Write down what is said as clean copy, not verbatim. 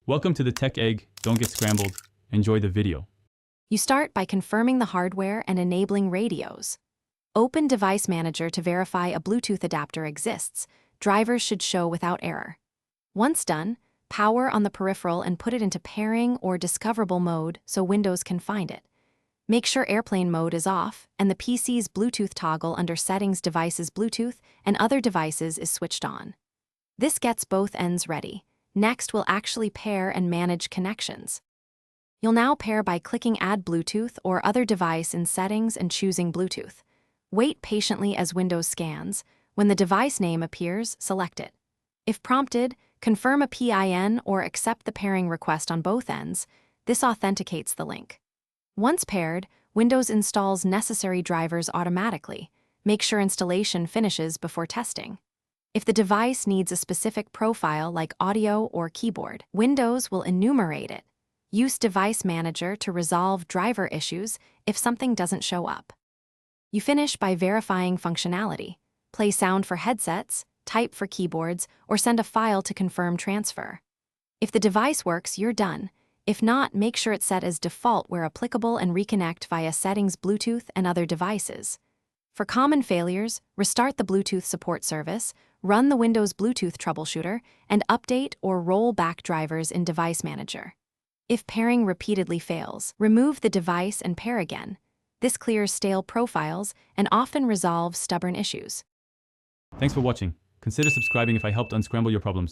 Welcome to the Tech Egg. Don't get scrambled. Enjoy the video. You start by confirming the hardware and enabling radios. Open Device Manager to verify a Bluetooth adapter exists. Drivers should show without error. Once done, power on the peripheral and put it into pairing or discoverable mode so Windows can find it. Make sure airplane mode is off and the PC's Bluetooth toggle under Settings Devices Bluetooth and Other Devices is switched on. This gets both ends ready. Next, we'll actually pair and manage connections. You'll now pair by clicking Add Bluetooth or Other Device in Settings and choosing Bluetooth. Wait patiently as Windows scans. When the device name appears, select it. If prompted, confirm a PIN or accept the pairing request on both ends. This authenticates the link. Once paired, Windows installs necessary drivers automatically. Make sure installation finishes before testing. If the device needs a specific profile like audio or keyboard, Windows will enumerate it. Use Device Manager to resolve driver issues if something doesn't show up. You finish by verifying functionality. Play sound for headsets, type for keyboards, or send a file to confirm transfer. If the device works, you're done. If not, make sure it's set as default where applicable and reconnect via Settings Bluetooth and Other Devices. For common failures, restart the Bluetooth support service, run the Windows Bluetooth troubleshooter, and update or roll back drivers in Device Manager. If pairing repeatedly fails, remove the device and pair again. This clears stale profiles and often resolves stubborn issues. Thanks for watching. Consider subscribing if I helped unscramble your problems.